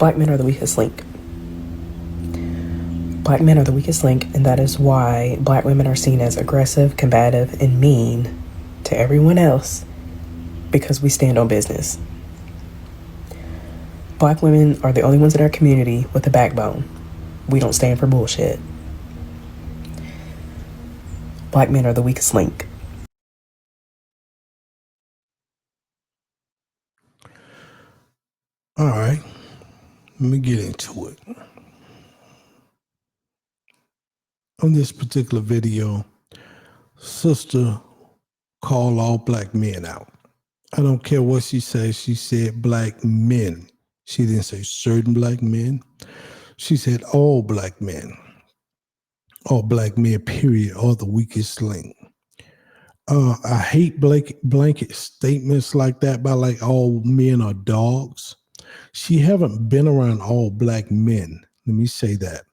Black men are the weakest link. Black men are the weakest link, and that is why black women are seen as aggressive, combative, and mean to everyone else, because we stand on business. Black women are the only ones in our community with a backbone. We don't stand for bullshit. Black men are the weakest link. All right, let me get into it. On this particular video, sister called all black men out. I don't care what she says. She said black men. She didn't say certain black men. She said all black men. All black men, period, are the weakest link. I hate blanket statements like that by like all men are dogs. She haven't been around all black men. Let me say that.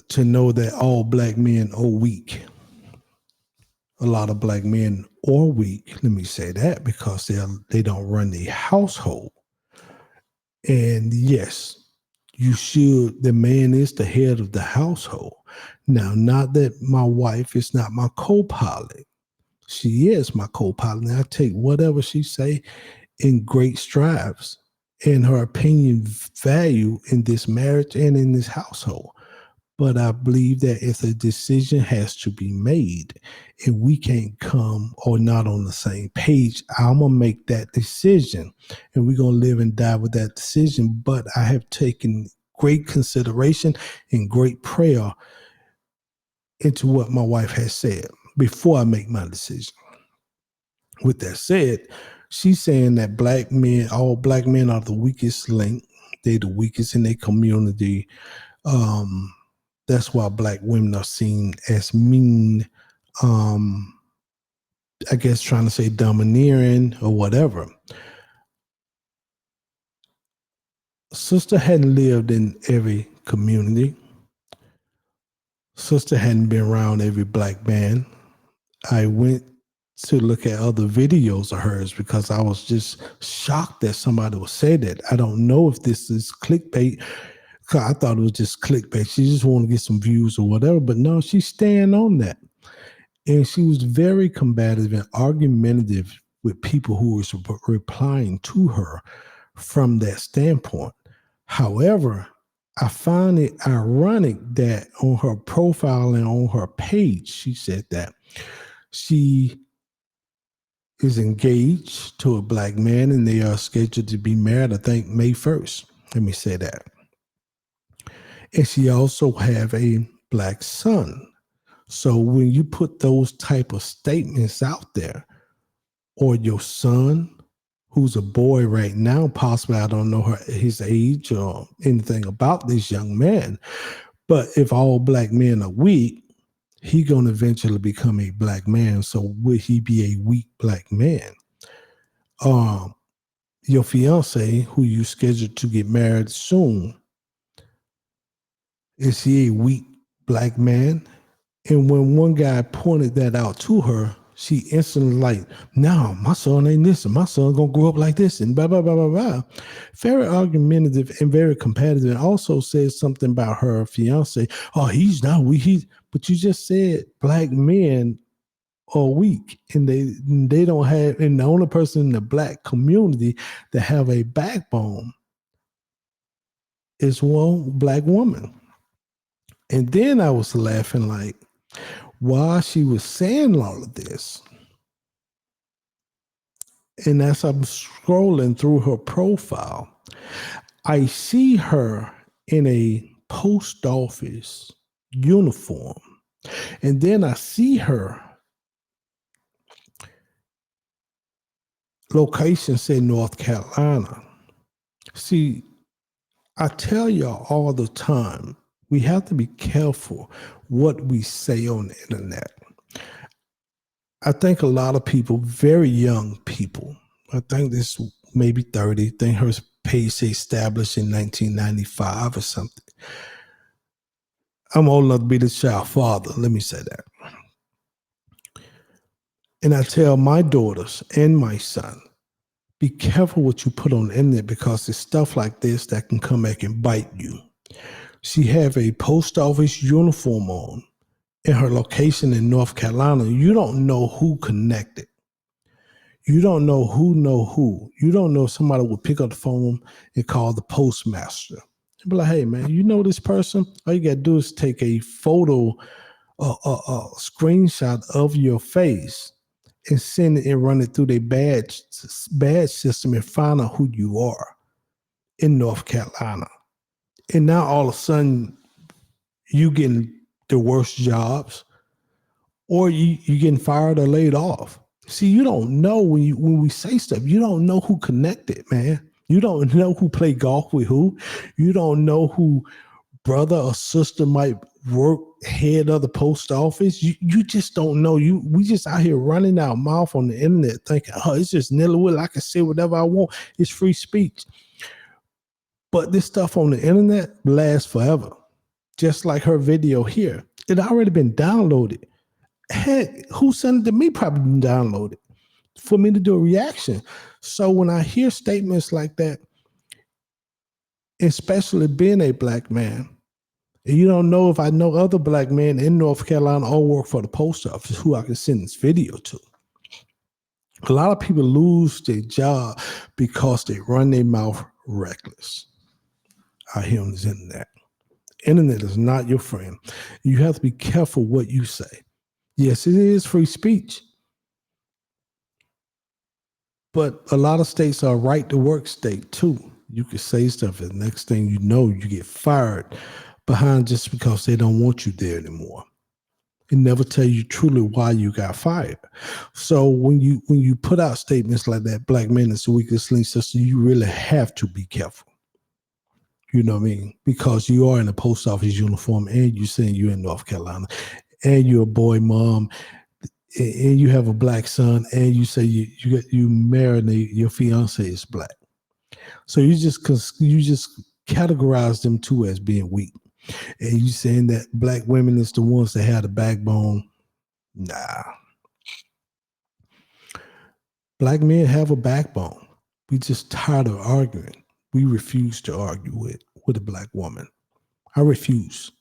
To know that all black men are weak. A lot of black men are weak. Let me say that because they don't run the household. And yes, you should. The man is the head of the household. Now, not that my wife is not my co-pilot. She is my co-pilot. And I take whatever she say in great strides, and her opinion value in this marriage and in this household. But I believe that if a decision has to be made and we can't come or not on the same page, I'm going to make that decision and we're going to live and die with that decision. But I have taken great consideration and great prayer into what my wife has said before I make my decision. With that said, she's saying that black men, all black men are the weakest link. They're the weakest in their community. That's why black women are seen as mean, I guess trying to say domineering or whatever. Sister hadn't lived in every community. Sister hadn't been around every black man. I went to look at other videos of hers because I was just shocked that somebody would say that. I don't know if this is clickbait. I thought it was just clickbait. She just wanted to get some views or whatever, but no, she's staying on that. And she was very combative and argumentative with people who were replying to her from that standpoint. However, I find it ironic that on her profile and on her page, she said that she is engaged to a black man and they are scheduled to be married, I think, May 1st. Let me say that. And she also have a black son. So when you put those type of statements out there, or your son, who's a boy right now, possibly I don't know his age or anything about this young man, but if all black men are weak, he gonna eventually become a black man. So would he be a weak black man? Your fiance, who you scheduled to get married soon, is he a weak black man? And when one guy pointed that out to her, she instantly like, no, my son ain't this, and my son gonna grow up like this, and blah, blah, blah, blah, blah. Very argumentative and very competitive. And also says something about her fiance. Oh, he's not weak. But you just said black men are weak, and they don't have, and the only person in the black community that have a backbone is one black woman. And then I was laughing like, while she was saying all of this, and as I'm scrolling through her profile, I see her in a post office uniform. And then I see her location say North Carolina. See, I tell y'all all the time, we have to be careful what we say on the internet. I think a lot of people, very young people, I think this maybe 30, I think her page say established in 1995 or something. I'm old enough to be the child father, let me say that. And I tell my daughters and my son, Be careful what you put on the internet because it's stuff like this that can come back and bite you. She have a post office uniform on in her location in North Carolina. You don't know who connected. You don't know who know who. You don't know if somebody would pick up the phone and call the postmaster. And be like, hey, man, you know this person? All you got to do is take a photo, a screenshot of your face and send it and run it through their badge system and find out who you are in North Carolina. And now all of a sudden, you getting the worst jobs, or you getting fired or laid off. See, you don't know when we say stuff, you don't know who connected, man. You don't know who played golf with who. You don't know who brother or sister might work head of the post office. You just don't know. We just out here running our mouth on the internet thinking, oh, it's just Nillywood. I can say whatever I want. It's free speech. But this stuff on the internet lasts forever. Just like her video here. It already been downloaded. Heck, who sent it to me probably been downloaded for me to do a reaction. So when I hear statements like that, especially being a black man, and you don't know if I know other black men in North Carolina all work for the post office who I can send this video to. A lot of people lose their job because they run their mouth reckless out here on this internet. Internet is not your friend. You have to be careful what you say. Yes, it is free speech. But a lot of states are right to work state too. You can say stuff and the next thing you know, you get fired behind just because they don't want you there anymore. And never tell you truly why you got fired. So when you put out statements like that, black men is the weakest link system, you really have to be careful. You know what I mean? Because you are in a post office uniform and you saying you're in North Carolina and you're a boy mom and you have a black son and you say you married your fiance is black. So you just categorize them two as being weak. And you saying that black women is the ones that have the backbone. Nah. Black men have a backbone. We just tired of arguing. We refuse to argue with a black woman. I refuse.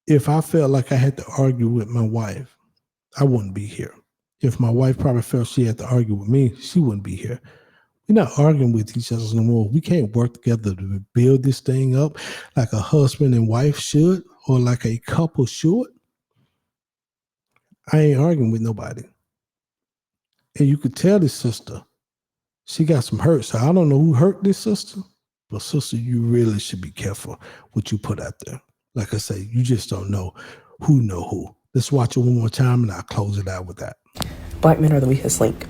If I felt like I had to argue with my wife, I wouldn't be here. If my wife probably felt she had to argue with me, she wouldn't be here. We're not arguing with each other no more. We can't work together to build this thing up like a husband and wife should or like a couple should. I ain't arguing with nobody. And you could tell this sister, she got some hurt. So I don't know who hurt this sister, but sister, you really should be careful what you put out there. Like I say, you just don't know who. Let's watch it one more time and I'll close it out with that. Black men are the weakest link.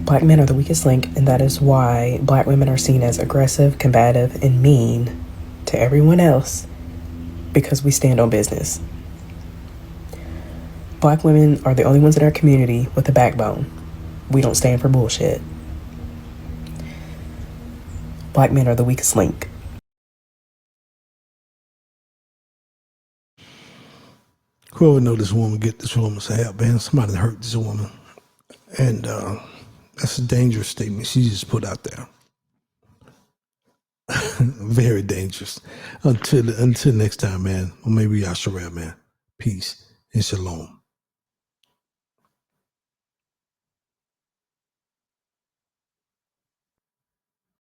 Black men are the weakest link, and that is why black women are seen as aggressive, combative, and mean to everyone else because we stand on business. Black women are the only ones in our community with a backbone. We don't stand for bullshit. Black men are the weakest link. Whoever know this woman, get this woman some help, man. Somebody hurt this woman. And that's a dangerous statement she just put out there. Very dangerous. Until next time, man. Or maybe Yasharel, man. Peace and shalom.